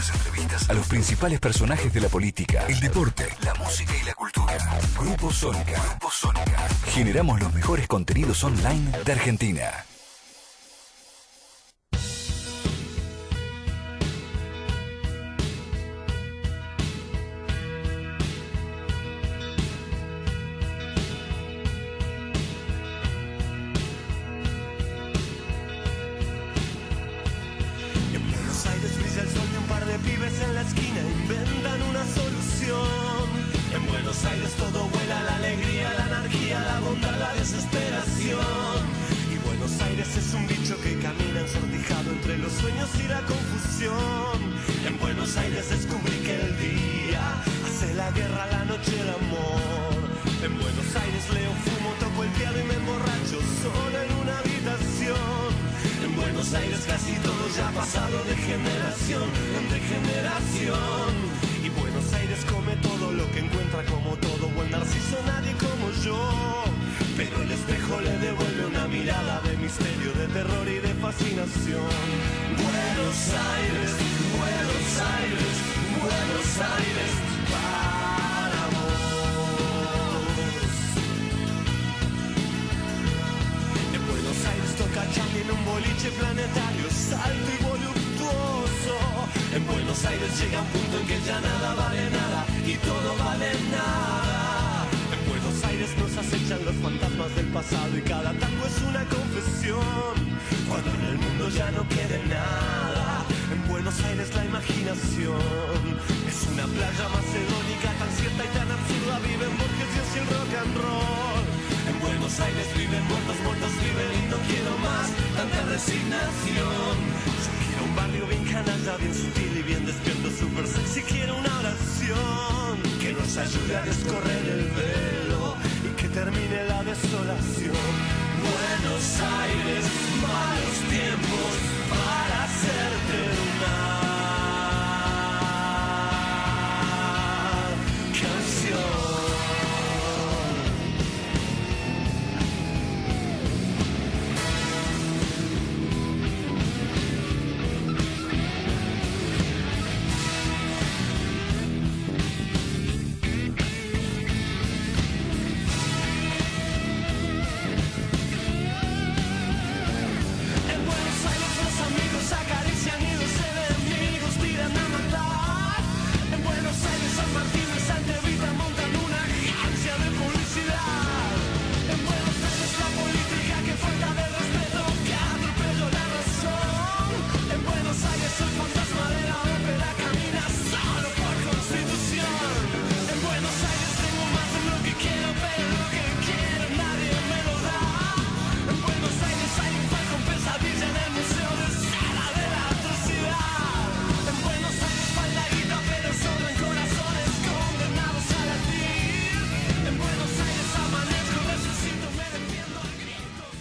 las entrevistas a los principales personajes de la política, el deporte, la música y la cultura. Grupo Sónica. Grupo Sónica. Generamos los mejores contenidos online de Argentina.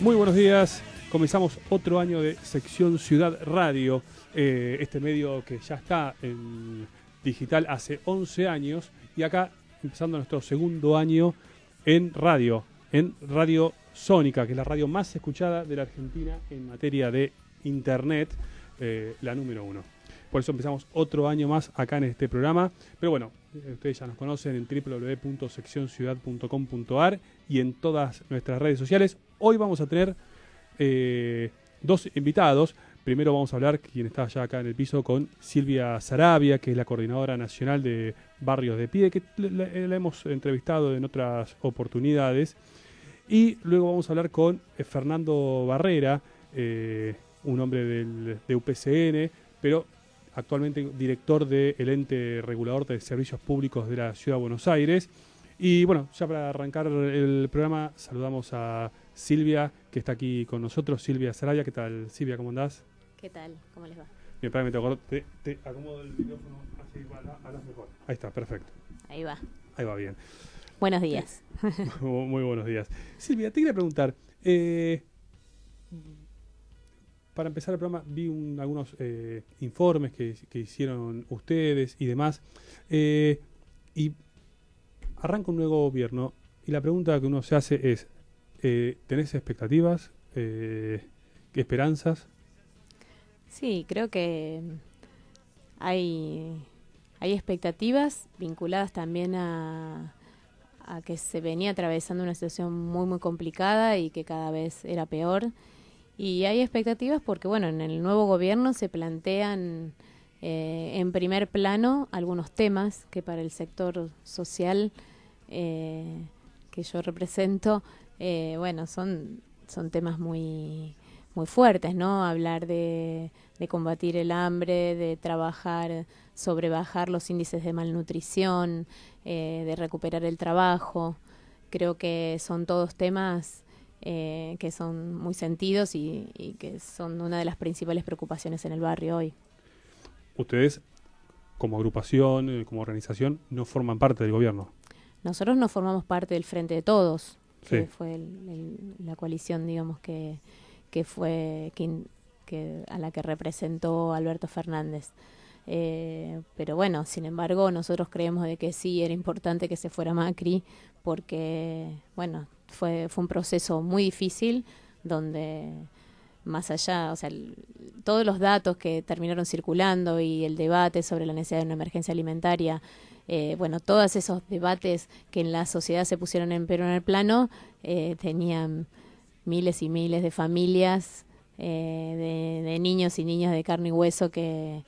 Muy buenos días, comenzamos otro año de Sección Ciudad Radio, este medio que ya está en digital hace 11 años y acá empezando nuestro segundo año en Radio Sónica, que es la radio más escuchada de la Argentina en materia de internet, la número 1. Por eso empezamos otro año más acá en este programa, pero bueno, ustedes ya nos conocen en www.seccionciudad.com.ar y en todas nuestras redes sociales. Hoy vamos a tener dos invitados. Primero vamos a hablar, quien está ya acá en el piso, con Silvia Sarabia, que es la coordinadora nacional de Barrios de Pie, que la hemos entrevistado en otras oportunidades. Y luego vamos a hablar con Fernando Barrera, un hombre de UPCN, pero actualmente director del ente regulador de servicios públicos de la Ciudad de Buenos Aires. Y bueno, ya para arrancar el programa saludamos a Silvia, que está aquí con nosotros. Silvia Sarabia, ¿qué tal? Silvia, ¿cómo andás? ¿Qué tal? ¿Cómo les va? Bien, te acomodo el micrófono así igual, hablas mejor. Ahí está, perfecto. Ahí va bien. Buenos días. Muy buenos días. Silvia, te quería preguntar, para empezar el programa vi algunos informes que hicieron ustedes y demás, y arranca un nuevo gobierno y la pregunta que uno se hace es, ¿tenés expectativas? ¿Qué esperanzas? Sí, creo que hay expectativas vinculadas también a que se venía atravesando una situación muy muy complicada y que cada vez era peor. Y hay expectativas porque, bueno, en el nuevo gobierno se plantean en primer plano algunos temas que para el sector social que yo represento, bueno, son temas muy muy fuertes, ¿no? Hablar de combatir el hambre, de trabajar sobre bajar los índices de malnutrición, de recuperar el trabajo. Creo que son todos temas que son muy sentidos y que son una de las principales preocupaciones en el barrio hoy. Ustedes, como agrupación, como organización, no forman parte del gobierno. Nosotros no formamos parte del Frente de Todos, que Sí. fue la coalición, digamos, que fue que a la que representó Alberto Fernández. Pero bueno, sin embargo, nosotros creemos de que sí era importante que se fuera Macri, porque, bueno, fue un proceso muy difícil, donde más allá, o sea, todos los datos que terminaron circulando y el debate sobre la necesidad de una emergencia alimentaria, bueno, todos esos debates que en la sociedad se pusieron en primer plano, tenían miles y miles de familias, de niños y niñas de carne y hueso que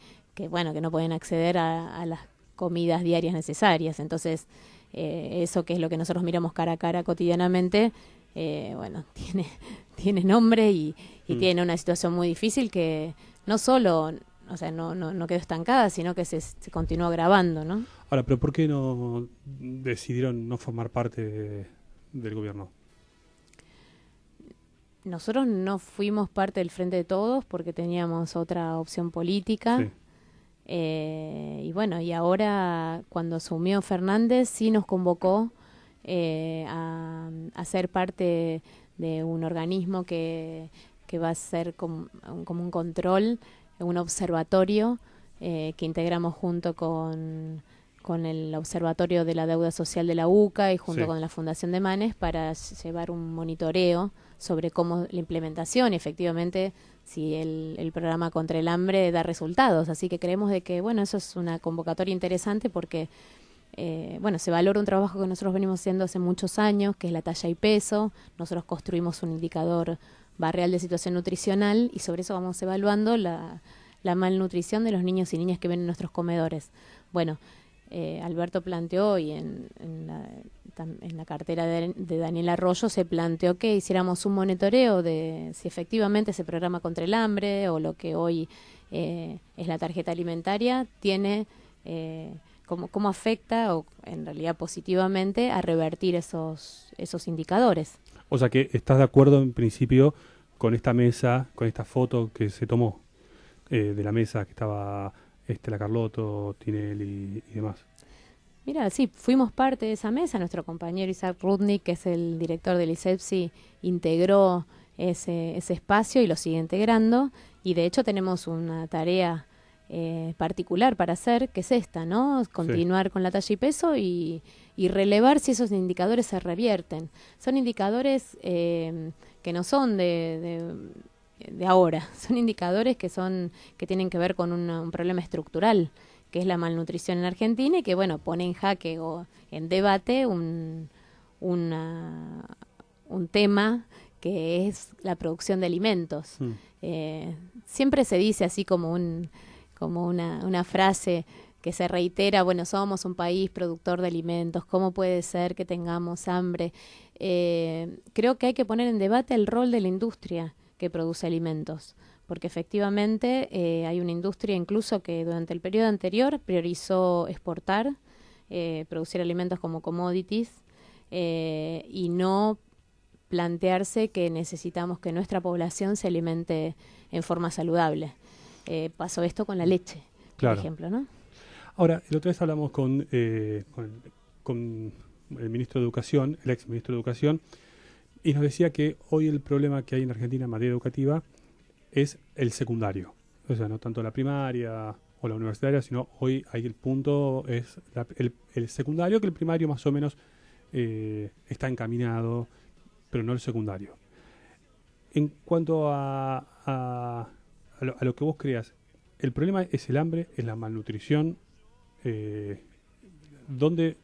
bueno, que no pueden acceder a las comidas diarias necesarias. Entonces, eso que es lo que nosotros miramos cara a cara cotidianamente, bueno, tiene nombre y tiene una situación muy difícil que no solo, o sea, no quedó estancada, sino que se continuó agravando, ¿no? Ahora, pero ¿por qué no decidieron no formar parte del gobierno? Nosotros no fuimos parte del Frente de Todos porque teníamos otra opción política. Sí. Y bueno, y ahora cuando asumió Fernández sí nos convocó a ser parte de un organismo que va a ser como un control, un observatorio que integramos junto con el Observatorio de la Deuda Social de la UCA y junto Sí. con la Fundación de Manes para llevar un monitoreo sobre cómo la implementación y efectivamente si el programa contra el hambre da resultados. Así que creemos de que, bueno, eso es una convocatoria interesante porque, bueno, se valora un trabajo que nosotros venimos haciendo hace muchos años, que es la talla y peso. Nosotros construimos un indicador barrial de situación nutricional y sobre eso vamos evaluando la malnutrición de los niños y niñas que ven en nuestros comedores. Bueno, Alberto planteó y en la cartera de Daniel Arroyo se planteó que hiciéramos un monitoreo de si efectivamente ese programa contra el hambre o lo que hoy es la tarjeta alimentaria tiene cómo afecta o en realidad positivamente a revertir esos indicadores. O sea que estás de acuerdo en principio con esta mesa, con esta foto que se tomó de la mesa que estaba la Carlotto, Tinelli y demás. Mira, sí, fuimos parte de esa mesa. Nuestro compañero Isaac Rudnick, que es el director del ISEPSI, integró ese espacio y lo sigue integrando. Y de hecho tenemos una tarea particular para hacer, que es esta, ¿no? Continuar con la talla y peso y relevar si esos indicadores se revierten. Son indicadores que no son de ahora, son indicadores que tienen que ver con un problema estructural, que es la malnutrición en Argentina y que, bueno, pone en jaque o en debate un tema que es la producción de alimentos. Siempre se dice así como una frase que se reitera, bueno, somos un país productor de alimentos, ¿cómo puede ser que tengamos hambre? Creo que hay que poner en debate el rol de la industria que produce alimentos, porque efectivamente hay una industria incluso que durante el periodo anterior priorizó exportar, producir alimentos como commodities y no plantearse que necesitamos que nuestra población se alimente en forma saludable. Pasó esto con la leche, Claro. por ejemplo, ¿no? Ahora, la otra vez hablamos con el ministro de Educación, el ex ministro de Educación, y nos decía que hoy el problema que hay en Argentina en materia educativa es el secundario. O sea, no tanto la primaria o la universitaria, sino hoy ahí el punto es el secundario, que el primario más o menos está encaminado, pero no el secundario. En cuanto a lo que vos creas, el problema es el hambre, es la malnutrición.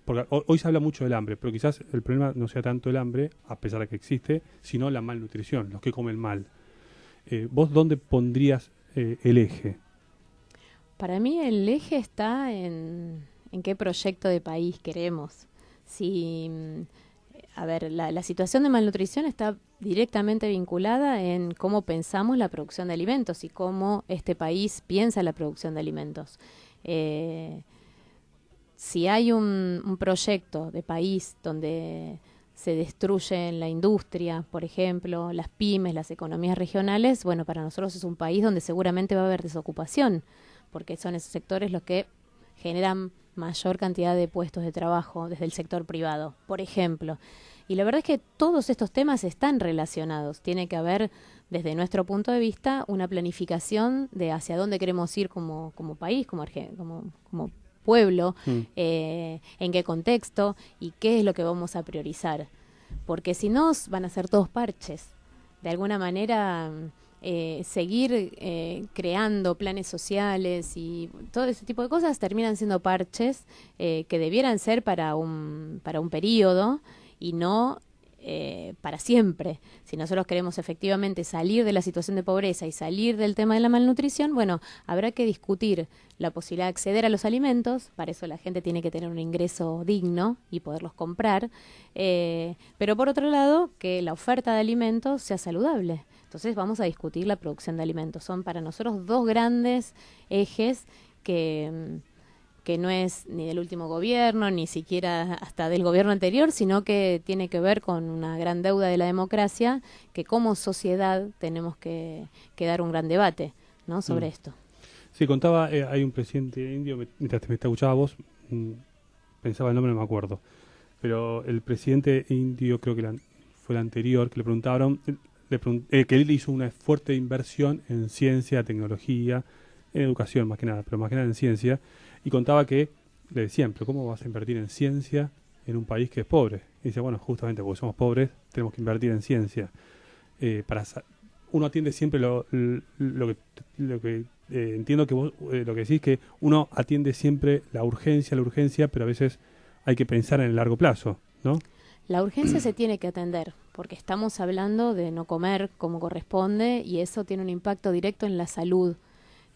Porque hoy se habla mucho del hambre, pero quizás el problema no sea tanto el hambre, a pesar de que existe, sino la malnutrición, los que comen mal. ¿Vos dónde pondrías el eje? Para mí el eje está en qué proyecto de país queremos. Si, a ver, la situación de malnutrición está directamente vinculada en cómo pensamos la producción de alimentos y cómo este país piensa la producción de alimentos. Si hay un proyecto de país donde se destruye la industria, por ejemplo, las pymes, las economías regionales, bueno, para nosotros es un país donde seguramente va a haber desocupación, porque son esos sectores los que generan mayor cantidad de puestos de trabajo desde el sector privado, por ejemplo. Y la verdad es que todos estos temas están relacionados. Tiene que haber, desde nuestro punto de vista, una planificación de hacia dónde queremos ir como país, como pueblo, en qué contexto y qué es lo que vamos a priorizar. Porque si no, van a ser todos parches. De alguna manera, seguir creando planes sociales y todo ese tipo de cosas terminan siendo parches que debieran ser para un periodo y no para siempre. Si nosotros queremos efectivamente salir de la situación de pobreza y salir del tema de la malnutrición, bueno, habrá que discutir la posibilidad de acceder a los alimentos. Para eso la gente tiene que tener un ingreso digno y poderlos comprar, pero por otro lado, que la oferta de alimentos sea saludable. Entonces vamos a discutir la producción de alimentos. Son para nosotros dos grandes ejes que no es ni del último gobierno, ni siquiera hasta del gobierno anterior, sino que tiene que ver con una gran deuda de la democracia, que como sociedad tenemos que dar un gran debate, ¿no?, sobre esto. Sí, contaba, hay un presidente indio, mientras me escuchaba vos, pensaba el nombre, no me acuerdo, pero el presidente indio, creo que fue el anterior, que le preguntaron, que él hizo una fuerte inversión en ciencia, tecnología, en educación más que nada, pero más que nada en ciencia, y contaba que le decían, pero ¿cómo vas a invertir en ciencia en un país que es pobre? Y dice, bueno, justamente porque somos pobres, tenemos que invertir en ciencia. Uno atiende siempre lo que entiendo que vos lo que decís, que uno atiende siempre la urgencia, pero a veces hay que pensar en el largo plazo, ¿no? La urgencia se tiene que atender, porque estamos hablando de no comer como corresponde y eso tiene un impacto directo en la salud.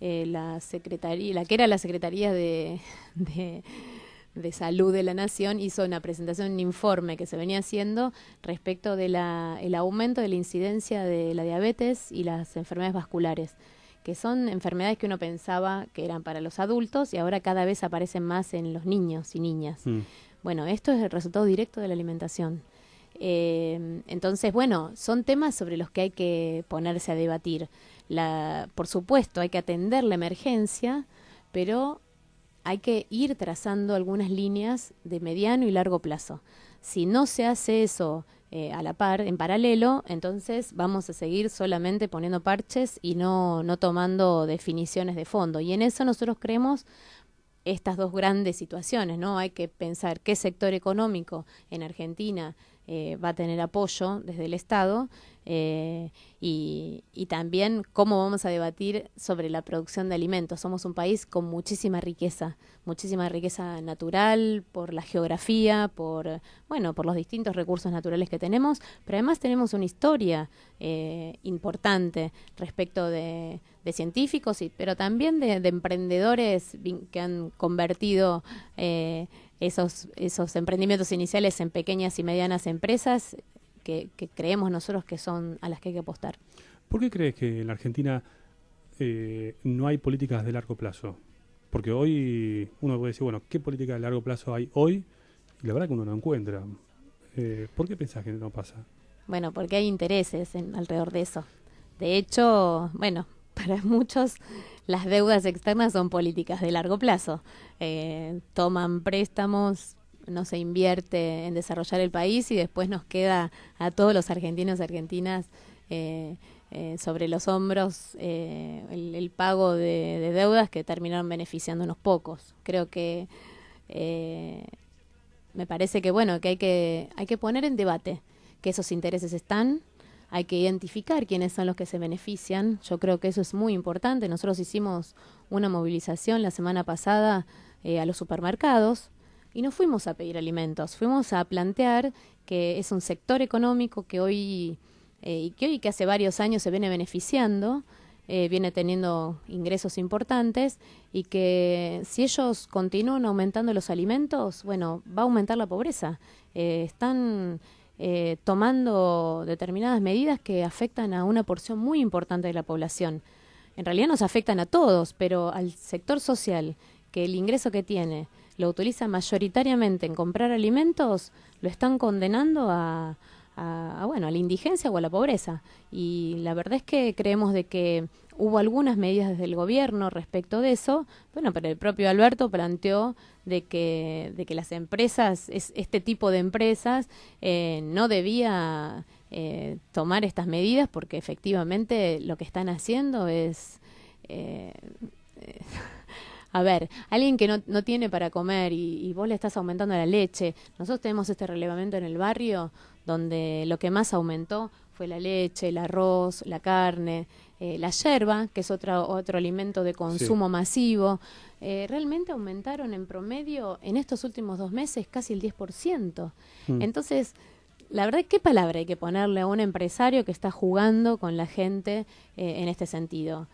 La que era la Secretaría de Salud de la Nación hizo una presentación, un informe que se venía haciendo respecto de el aumento de la incidencia de la diabetes y las enfermedades vasculares, que son enfermedades que uno pensaba que eran para los adultos y ahora cada vez aparecen más en los niños y niñas. Bueno, esto es el resultado directo de la alimentación. Entonces, bueno, son temas sobre los que hay que ponerse a debatir. Por supuesto, hay que atender la emergencia, pero hay que ir trazando algunas líneas de mediano y largo plazo. Si no se hace eso a la par, en paralelo, entonces vamos a seguir solamente poniendo parches y no tomando definiciones de fondo. Y en eso nosotros creemos estas dos grandes situaciones, ¿no? Hay que pensar qué sector económico en Argentina va a tener apoyo desde el Estado y también cómo vamos a debatir sobre la producción de alimentos. Somos un país con muchísima riqueza natural, por la geografía, por los distintos recursos naturales que tenemos, pero además tenemos una historia importante respecto de científicos, pero también de emprendedores que han convertido esos emprendimientos iniciales en pequeñas y medianas empresas que creemos nosotros que son a las que hay que apostar. ¿Por qué crees que en la Argentina no hay políticas de largo plazo? Porque hoy uno puede decir, bueno, ¿qué política de largo plazo hay hoy? Y la verdad que uno no encuentra. ¿Por qué pensás que no pasa? Bueno, porque hay intereses alrededor de eso. De hecho, bueno, para muchos las deudas externas son políticas de largo plazo. Toman préstamos, no se invierte en desarrollar el país y después nos queda a todos los argentinos y argentinas sobre los hombros el pago de deudas que terminaron beneficiando a unos pocos. Creo que me parece que bueno, que hay que poner en debate que esos intereses están, hay que identificar quiénes son los que se benefician. Yo creo que eso es muy importante. Nosotros hicimos una movilización la semana pasada a los supermercados y no fuimos a pedir alimentos, fuimos a plantear que es un sector económico que hoy que hace varios años se viene beneficiando, viene teniendo ingresos importantes y que si ellos continúan aumentando los alimentos, bueno, va a aumentar la pobreza. Están tomando determinadas medidas que afectan a una porción muy importante de la población. En realidad nos afectan a todos, pero al sector social, que el ingreso que tiene lo utiliza mayoritariamente en comprar alimentos, lo están condenando a la indigencia o a la pobreza. Y la verdad es que creemos de que hubo algunas medidas desde el gobierno respecto de eso, bueno, pero el propio Alberto planteó de que las empresas, este tipo de empresas, no debía tomar estas medidas porque efectivamente lo que están haciendo es... A ver, alguien que no tiene para comer y vos le estás aumentando la leche. Nosotros tenemos este relevamiento en el barrio donde lo que más aumentó fue la leche, el arroz, la carne, la yerba, que es otro alimento de consumo masivo. Realmente aumentaron en promedio en estos últimos 2 meses casi el 10%. Entonces, la verdad, ¿qué palabra hay que ponerle a un empresario que está jugando con la gente en este sentido?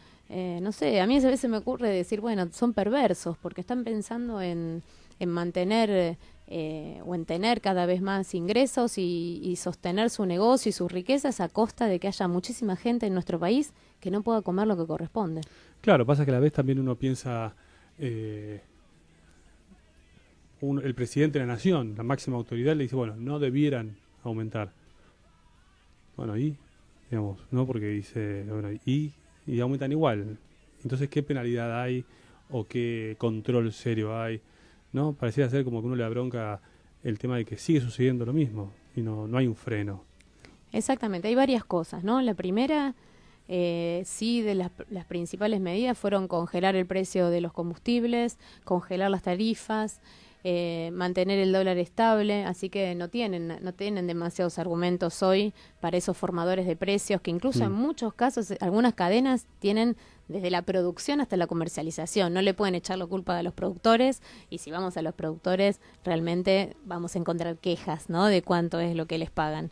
No sé, a mí a veces me ocurre decir, bueno, son perversos porque están pensando en mantener o en tener cada vez más ingresos y sostener su negocio y sus riquezas a costa de que haya muchísima gente en nuestro país que no pueda comer lo que corresponde. Claro, pasa que a la vez también uno piensa, el presidente de la nación, la máxima autoridad, le dice, bueno, no debieran aumentar. Bueno, y, digamos, ¿no? Porque dice, bueno, y aumentan igual. Entonces, ¿qué penalidad hay o qué control serio hay? ¿No? Pareciera ser como que uno le da bronca el tema de que sigue sucediendo lo mismo y no hay un freno. Exactamente, hay varias cosas, ¿no? La primera, sí, de las principales medidas fueron congelar el precio de los combustibles, congelar las tarifas, mantener el dólar estable, así que no tienen demasiados argumentos hoy para esos formadores de precios que incluso en muchos casos algunas cadenas tienen desde la producción hasta la comercialización. No le pueden echar la culpa a los productores y si vamos a los productores realmente vamos a encontrar quejas, ¿no? De cuánto es lo que les pagan.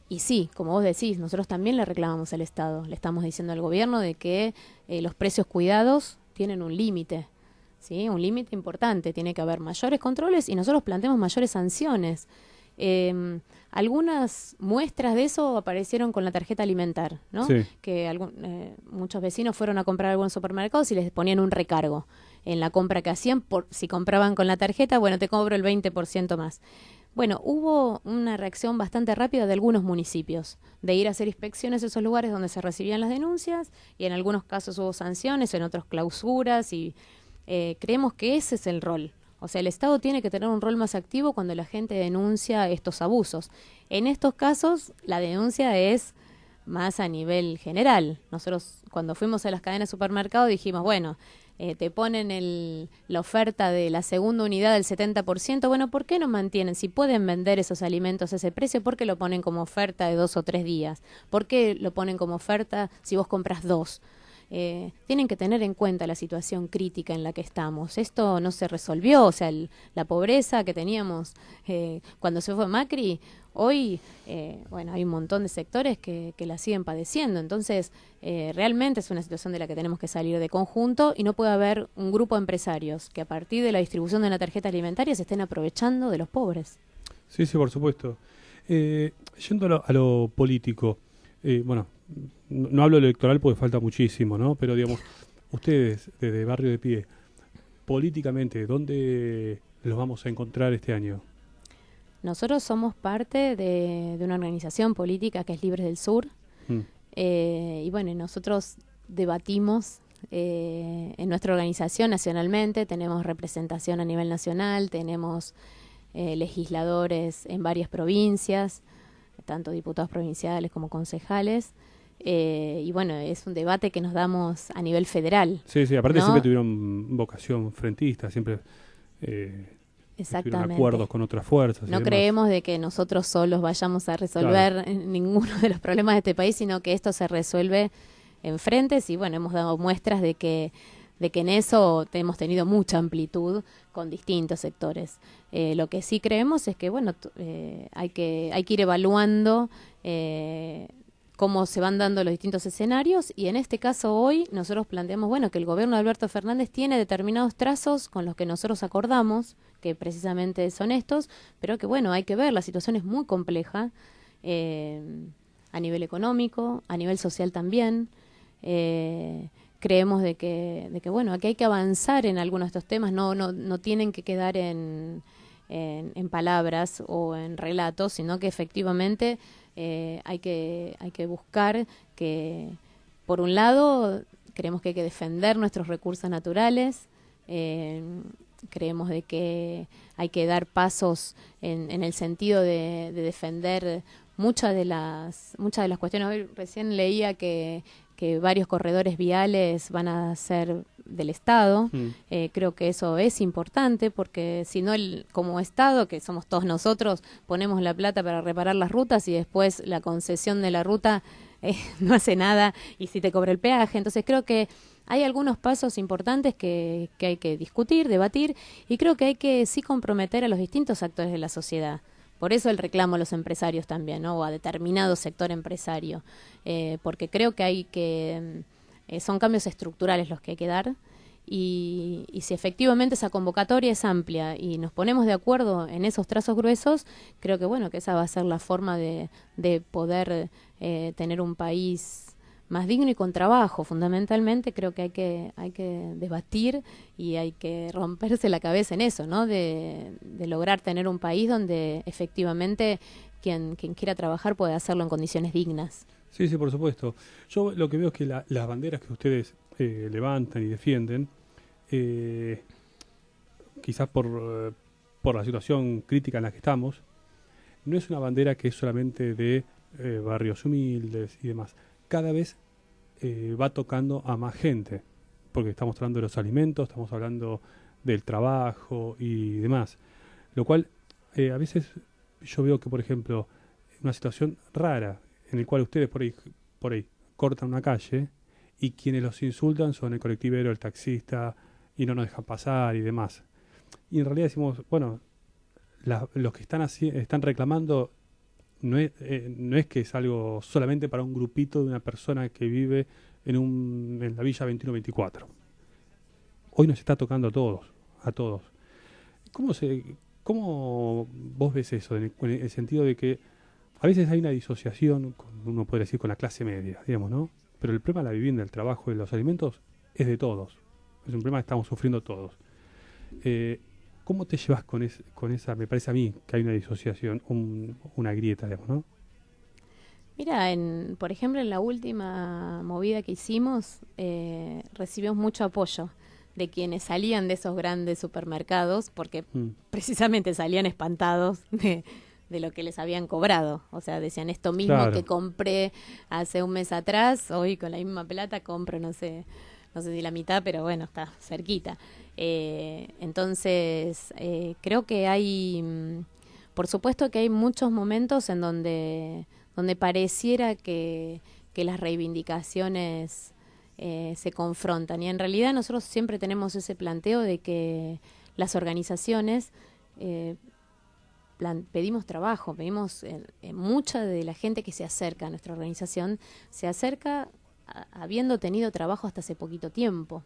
Y sí, como vos decís, nosotros también le reclamamos al Estado, le estamos diciendo al gobierno de que los precios cuidados tienen un límite. ¿Sí? Un límite importante, tiene que haber mayores controles y nosotros planteamos mayores sanciones. Algunas muestras de eso aparecieron con la tarjeta alimentar, ¿no? Sí. Que muchos vecinos fueron a comprar a algunos supermercados y les ponían un recargo en la compra que hacían. Si compraban con la tarjeta, bueno, te cobro el 20% más. Bueno, hubo una reacción bastante rápida de algunos municipios, de ir a hacer inspecciones a esos lugares donde se recibían las denuncias y en algunos casos hubo sanciones, en otros clausuras y... creemos que ese es el rol. O sea, el Estado tiene que tener un rol más activo cuando la gente denuncia estos abusos. En estos casos, la denuncia es más a nivel general. Nosotros, cuando fuimos a las cadenas de supermercados, dijimos, bueno, te ponen la oferta de la segunda unidad del 70%. Bueno, ¿por qué no mantienen? Si pueden vender esos alimentos a ese precio, ¿por qué lo ponen como oferta de 2 o 3 días? ¿Por qué lo ponen como oferta si vos compras 2? Tienen que tener en cuenta la situación crítica en la que estamos. Esto no se resolvió, o sea, la pobreza que teníamos cuando se fue Macri, hoy, hay un montón de sectores que la siguen padeciendo. Entonces, realmente es una situación de la que tenemos que salir de conjunto y no puede haber un grupo de empresarios que a partir de la distribución de una tarjeta alimentaria se estén aprovechando de los pobres. Sí, por supuesto. Yendo a lo político, no hablo de lo electoral porque falta muchísimo, ¿no? Pero, digamos, ustedes, desde Barrio de Pie, políticamente, ¿dónde los vamos a encontrar este año? Nosotros somos parte de una organización política que es Libres del Sur. Y nosotros debatimos en nuestra organización nacionalmente, tenemos representación a nivel nacional, tenemos legisladores en varias provincias, tanto diputados provinciales como concejales. Es un debate que nos damos a nivel federal. Sí, aparte, ¿no? Siempre tuvieron vocación frentista, siempre Exactamente. acuerdos con otras fuerzas. No creemos de que nosotros solos vayamos a resolver ninguno de los problemas de este país, sino que esto se resuelve en frentes y bueno, hemos dado muestras de que en eso hemos tenido mucha amplitud con distintos sectores. Lo que sí creemos es que bueno, hay que ir evaluando cómo se van dando los distintos escenarios y en este caso hoy nosotros planteamos bueno que el gobierno de Alberto Fernández tiene determinados trazos con los que nosotros acordamos que precisamente son estos, pero que bueno, hay que ver, la situación es muy compleja a nivel económico, a nivel social también. Creemos de que bueno, aquí hay que avanzar en algunos de estos temas, no tienen que quedar en palabras o en relatos, sino que efectivamente hay que buscar que, por un lado, creemos que hay que defender nuestros recursos naturales, creemos de que hay que dar pasos en el sentido de defender muchas de las cuestiones. Hoy recién leía que varios corredores viales van a ser del Estado. Creo que eso es importante porque si no, como Estado, que somos todos nosotros, ponemos la plata para reparar las rutas y después la concesión de la ruta no hace nada y si te cobra el peaje. Entonces creo que hay algunos pasos importantes que hay que discutir, debatir y creo que hay que sí comprometer a los distintos actores de la sociedad. Por eso el reclamo a los empresarios también, ¿no? O a determinado sector empresario, porque creo que son cambios estructurales los que hay que dar y si efectivamente esa convocatoria es amplia y nos ponemos de acuerdo en esos trazos gruesos, creo que bueno que esa va a ser la forma de poder tener un país más digno y con trabajo. Fundamentalmente creo que hay que debatir y hay que romperse la cabeza en eso, ¿no? De lograr tener un país donde efectivamente quien quiera trabajar puede hacerlo en condiciones dignas. Sí, por supuesto. Yo lo que veo es que las banderas que ustedes levantan y defienden, quizás por la situación crítica en la que estamos, no es una bandera que es solamente de barrios humildes y demás. Cada vez va tocando a más gente, porque estamos hablando de los alimentos, estamos hablando del trabajo y demás. Lo cual, a veces yo veo que, por ejemplo, una situación rara, en el cual ustedes por ahí cortan una calle y quienes los insultan son el colectivero, el taxista, y no nos dejan pasar y demás. Y en realidad decimos, bueno, los que están reclamando no es que es algo solamente para un grupito de una persona que vive en la Villa 2124. Hoy nos está tocando a todos. ¿Cómo vos ves eso? En el sentido de que a veces hay una disociación, uno podría decir, con la clase media, digamos, ¿no? Pero el problema de la vivienda, el trabajo y los alimentos es de todos. Es un problema que estamos sufriendo todos. ¿Cómo te llevas con esa? Me parece a mí que hay una disociación, una grieta, digamos, ¿no? Mira, por ejemplo, en la última movida que hicimos, recibimos mucho apoyo de quienes salían de esos grandes supermercados, porque precisamente salían espantados de lo que les habían cobrado. O sea, decían esto mismo que compré hace un mes atrás, hoy con la misma plata compro, no sé si la mitad, pero bueno, está cerquita. Entonces, creo que hay, por supuesto que hay muchos momentos en donde pareciera que las reivindicaciones se confrontan. Y en realidad nosotros siempre tenemos ese planteo de que las organizaciones pedimos trabajo, pedimos mucha de la gente que se acerca a nuestra organización, se acerca habiendo tenido trabajo hasta hace poquito tiempo.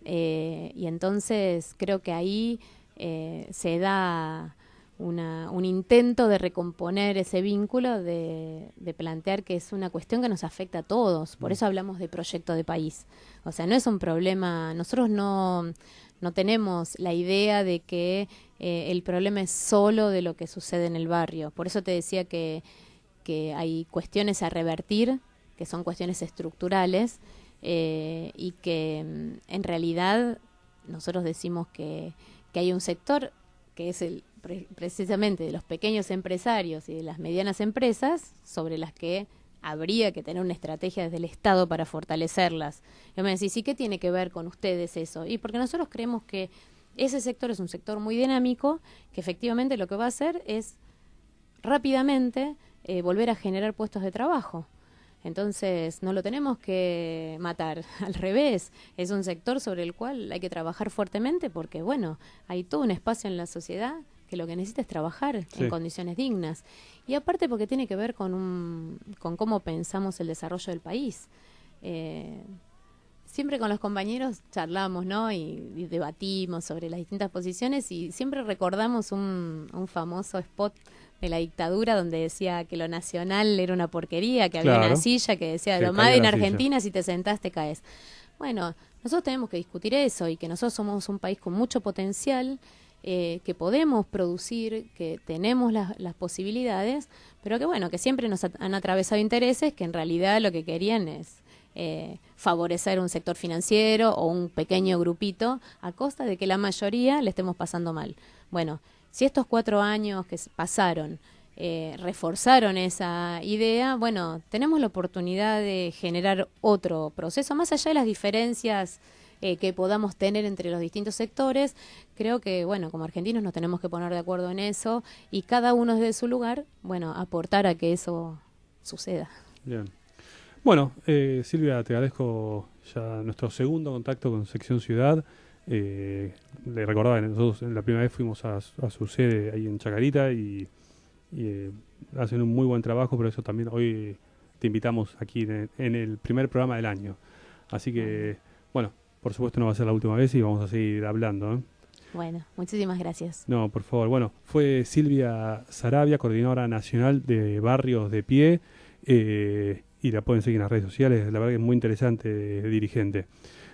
Y entonces creo que ahí se da un intento de recomponer ese vínculo, de plantear que es una cuestión que nos afecta a todos. Por eso hablamos de proyecto de país. O sea, no es un problema, nosotros no tenemos la idea de que el problema es solo de lo que sucede en el barrio. Por eso te decía que hay cuestiones a revertir, que son cuestiones estructurales, y que en realidad nosotros decimos que hay un sector que es precisamente de los pequeños empresarios y de las medianas empresas sobre las que habría que tener una estrategia desde el Estado para fortalecerlas. Y me decís, ¿y qué tiene que ver con ustedes eso? Y porque nosotros creemos que ese sector es un sector muy dinámico que efectivamente lo que va a hacer es rápidamente volver a generar puestos de trabajo. Entonces no lo tenemos que matar, al revés, es un sector sobre el cual hay que trabajar fuertemente porque, bueno, hay todo un espacio en la sociedad que lo que necesita es trabajar en condiciones dignas. Y aparte porque tiene que ver con cómo pensamos el desarrollo del país. Siempre con los compañeros charlamos, ¿no? Y debatimos sobre las distintas posiciones y siempre recordamos un famoso spot de la dictadura donde decía que lo nacional era una porquería, que había una silla que decía lo MADE en Argentina, si te sentás te caes. Bueno, nosotros tenemos que discutir eso y que nosotros somos un país con mucho potencial, que podemos producir, que tenemos las posibilidades, pero que bueno, que siempre nos han atravesado intereses que en realidad lo que querían es favorecer un sector financiero o un pequeño grupito a costa de que la mayoría le estemos pasando mal. Bueno, si estos 4 años que pasaron reforzaron esa idea, bueno, tenemos la oportunidad de generar otro proceso, más allá de las diferencias que podamos tener entre los distintos sectores. Creo que, bueno, como argentinos nos tenemos que poner de acuerdo en eso y cada uno desde su lugar, bueno, aportar a que eso suceda. Bien. Bueno, Silvia, te agradezco ya nuestro segundo contacto con Sección Ciudad. Le recordaba que nosotros la primera vez fuimos a su sede ahí en Chacarita y hacen un muy buen trabajo, por eso también hoy te invitamos aquí en el primer programa del año. Así que, bueno, por supuesto no va a ser la última vez y vamos a seguir hablando, ¿eh? Bueno, muchísimas gracias. No, por favor. Bueno, fue Silvia Sarabia, coordinadora nacional de Barrios de Pie, y la pueden seguir en las redes sociales. La verdad que es muy interesante, dirigente.